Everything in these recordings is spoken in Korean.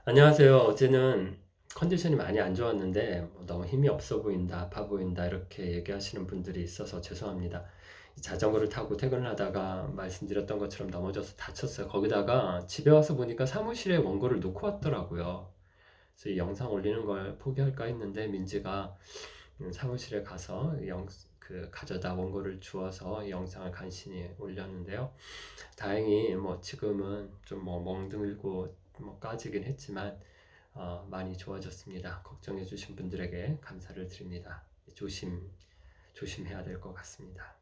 안녕하세요. 어제는 컨디션이 많이 안 좋았는데 너무 힘이 없어 보인다, 아파 보인다 이렇게 얘기하시는 분들이 있어서 죄송합니다. 자전거를 타고 퇴근을 하다가 말씀드렸던 것처럼 넘어져서 다쳤어요. 거기다가 집에 와서 보니까 사무실에 원고를 놓고 왔더라고요. 그래서 이 영상 올리는 걸 포기할까 했는데 민지가 사무실에 가서 가져다 원고를 주어서 이 영상을 간신히 올렸는데요. 다행히 지금은 좀 멍들고 까지긴 했지만 많이 좋아졌습니다. 걱정해 주신 분들에게 감사를 드립니다. 조심해야 될 것 같습니다.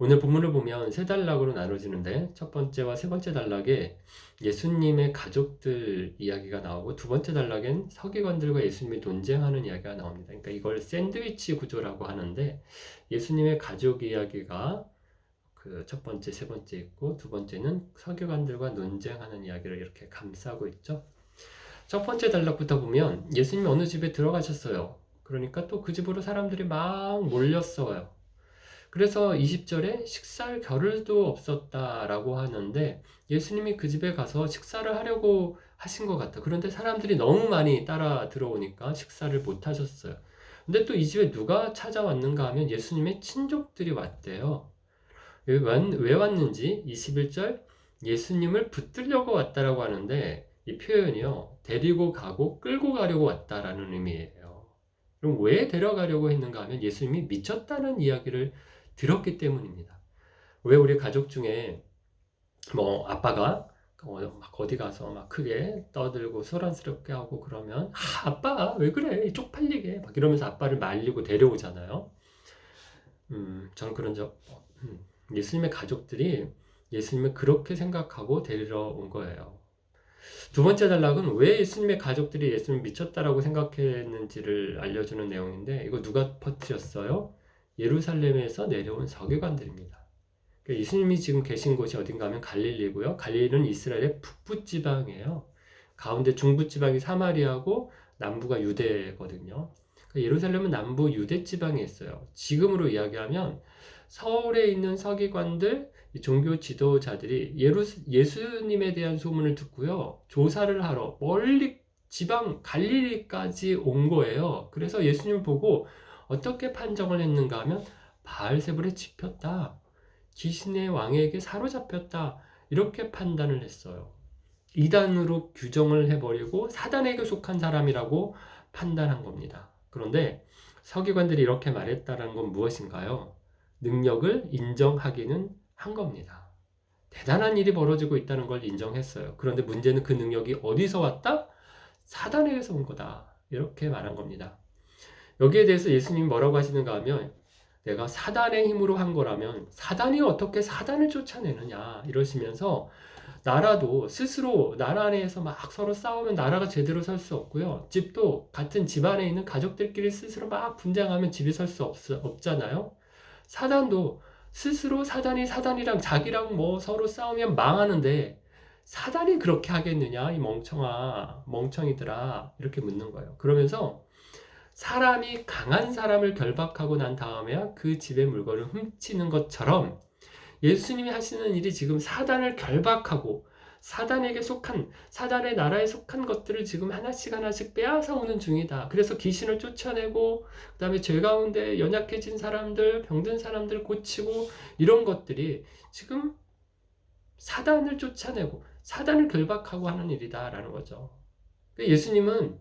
오늘 본문을 보면 세 단락으로 나눠지는데 첫 번째와 세 번째 단락에 예수님의 가족들 이야기가 나오고 두 번째 단락엔 서기관들과 예수님이 논쟁하는 이야기가 나옵니다. 그러니까 이걸 샌드위치 구조라고 하는데 예수님의 가족 이야기가 그 첫 번째, 세 번째 있고 두 번째는 서기관들과 논쟁하는 이야기를 이렇게 감싸고 있죠. 첫 번째 단락부터 보면 예수님이 어느 집에 들어가셨어요. 그러니까 또 그 집으로 사람들이 막 몰렸어요. 그래서 20절에 식사할 겨를도 없었다라고 하는데 예수님이 그 집에 가서 식사를 하려고 하신 것 같아. 그런데 사람들이 너무 많이 따라 들어오니까 식사를 못 하셨어요. 근데 또 이 집에 누가 찾아왔는가 하면 예수님의 친족들이 왔대요. 왜 왔는지 21절 예수님을 붙들려고 왔다라고 하는데 이 표현이요. 데리고 가고 끌고 가려고 왔다라는 의미예요. 그럼 왜 데려가려고 했는가 하면 예수님이 미쳤다는 이야기를 들었기 때문입니다. 왜 우리 가족 중에 아빠가 막 어디 가서 막 크게 떠들고 소란스럽게 하고 그러면 아빠 왜 그래 쪽팔리게 막 이러면서 아빠를 말리고 데려오잖아요. 저는 그런 적 예수님의 가족들이 예수님을 그렇게 생각하고 데리러 온 거예요. 두 번째 단락은 왜 예수님의 가족들이 예수님을 미쳤다라고 생각했는지를 알려주는 내용인데 이거 누가 퍼뜨렸어요? 예루살렘에서 내려온 서기관들입니다. 그러니까 예수님이 지금 계신 곳이 어딘가 하면 갈릴리고요. 갈릴리는 이스라엘의 북부 지방이에요. 가운데 중부 지방이 사마리아고 남부가 유대거든요. 그러니까 예루살렘은 남부 유대 지방에 있어요. 지금으로 이야기하면 서울에 있는 서기관들, 종교 지도자들이 예수님에 대한 소문을 듣고요. 조사를 하러 멀리 지방 갈릴리까지 온 거예요. 그래서 예수님을 보고 어떻게 판정을 했는가 하면 바알세불에 집혔다. 귀신의 왕에게 사로잡혔다. 이렇게 판단을 했어요. 이단으로 규정을 해버리고 사단에게 속한 사람이라고 판단한 겁니다. 그런데 서기관들이 이렇게 말했다는 건 무엇인가요? 능력을 인정하기는 한 겁니다. 대단한 일이 벌어지고 있다는 걸 인정했어요. 그런데 문제는 그 능력이 어디서 왔다? 사단에게서 온 거다. 이렇게 말한 겁니다. 여기에 대해서 예수님이 뭐라고 하시는가 하면 내가 사단의 힘으로 한 거라면 사단이 어떻게 사단을 쫓아내느냐 이러시면서 나라도 스스로 나라 안에서 막 서로 싸우면 나라가 제대로 설 수 없고요. 집도 같은 집 안에 있는 가족들끼리 스스로 막 분쟁하면 집이 설 수 없잖아요. 사단도 스스로 사단이 사단이랑 자기랑 서로 싸우면 망하는데 사단이 그렇게 하겠느냐 이 멍청이들아 이렇게 묻는 거예요. 그러면서 사람이 강한 사람을 결박하고 난 다음에야 그 집의 물건을 훔치는 것처럼 예수님이 하시는 일이 지금 사단을 결박하고 사단에게 속한 사단의 나라에 속한 것들을 지금 하나씩 빼앗아 오는 중이다. 그래서 귀신을 쫓아내고 그다음에 죄 가운데 연약해진 사람들, 병든 사람들 고치고 이런 것들이 지금 사단을 쫓아내고 사단을 결박하고 하는 일이다라는 거죠. 예수님은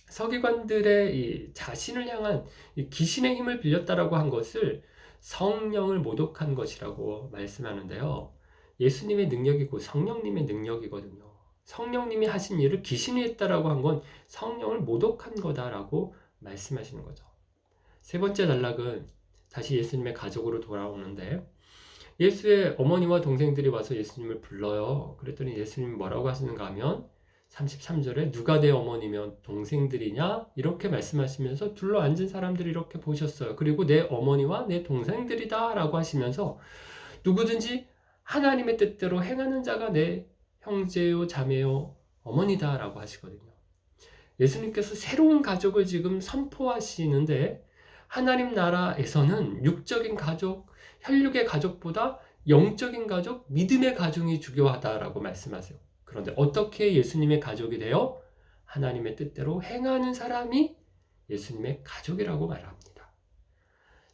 서기관들의 이 자신을 향한 이 귀신의 힘을 빌렸다라고 한 것을 성령을 모독한 것이라고 말씀하는데요. 예수님의 능력이고 성령님의 능력이거든요. 성령님이 하신 일을 귀신이 했다라고 한 건 성령을 모독한 거다라고 말씀하시는 거죠. 세 번째 단락은 다시 예수님의 가족으로 돌아오는데 예수의 어머니와 동생들이 와서 예수님을 불러요. 그랬더니 예수님이 뭐라고 하시는가 하면 33절에 누가 내 어머니면 동생들이냐? 이렇게 말씀하시면서 둘러앉은 사람들이 이렇게 보셨어요. 그리고 내 어머니와 내 동생들이다 라고 하시면서 누구든지 하나님의 뜻대로 행하는 자가 내 형제요 자매요 어머니다 라고 하시거든요. 예수님께서 새로운 가족을 지금 선포하시는데 하나님 나라에서는 육적인 가족, 혈육의 가족보다 영적인 가족, 믿음의 가족이 중요하다라고 말씀하세요. 그런데 어떻게 예수님의 가족이 돼요? 하나님의 뜻대로 행하는 사람이 예수님의 가족이라고 말합니다.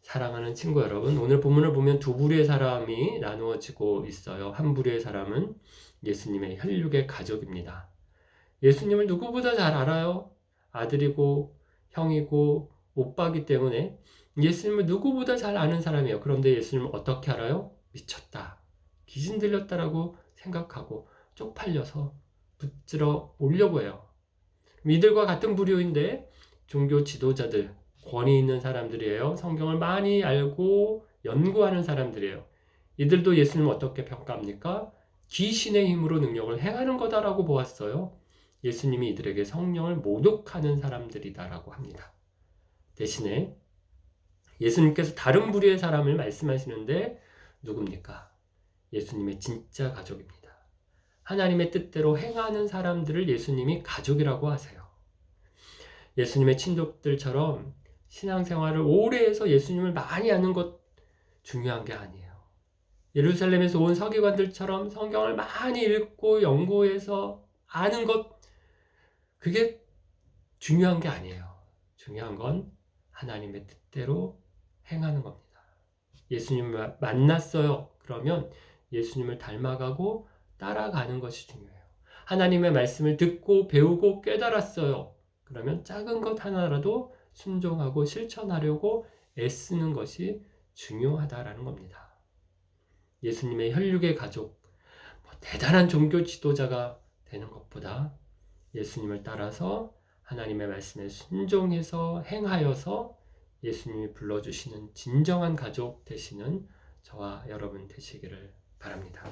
사랑하는 친구 여러분, 오늘 본문을 보면 두 부류의 사람이 나누어지고 있어요. 한 부류의 사람은 예수님의 혈육의 가족입니다. 예수님을 누구보다 잘 알아요. 아들이고 형이고 오빠기 때문에 예수님을 누구보다 잘 아는 사람이에요. 그런데 예수님을 어떻게 알아요? 미쳤다, 귀신 들렸다라고 생각하고 쪽팔려서 붙들어 오려고 해요. 이들과 같은 부류인데 종교 지도자들, 권위 있는 사람들이에요. 성경을 많이 알고 연구하는 사람들이에요. 이들도 예수님을 어떻게 평가합니까? 귀신의 힘으로 능력을 행하는 거다라고 보았어요. 예수님이 이들에게 성령을 모독하는 사람들이다라고 합니다. 대신에 예수님께서 다른 부류의 사람을 말씀하시는데 누굽니까? 예수님의 진짜 가족입니다. 하나님의 뜻대로 행하는 사람들을 예수님이 가족이라고 하세요. 예수님의 친족들처럼 신앙생활을 오래 해서 예수님을 많이 아는 것 중요한 게 아니에요. 예루살렘에서 온 서기관들처럼 성경을 많이 읽고 연구해서 아는 것, 그게 중요한 게 아니에요. 중요한 건 하나님의 뜻대로 행하는 겁니다. 예수님을 만났어요. 그러면 예수님을 닮아가고 따라가는 것이 중요해요. 하나님의 말씀을 듣고 배우고 깨달았어요. 그러면 작은 것 하나라도 순종하고 실천하려고 애쓰는 것이 중요하다라는 겁니다. 예수님의 혈육의 가족, 대단한 종교 지도자가 되는 것보다 예수님을 따라서 하나님의 말씀에 순종해서 행하여서 예수님이 불러주시는 진정한 가족 되시는 저와 여러분 되시기를 바랍니다.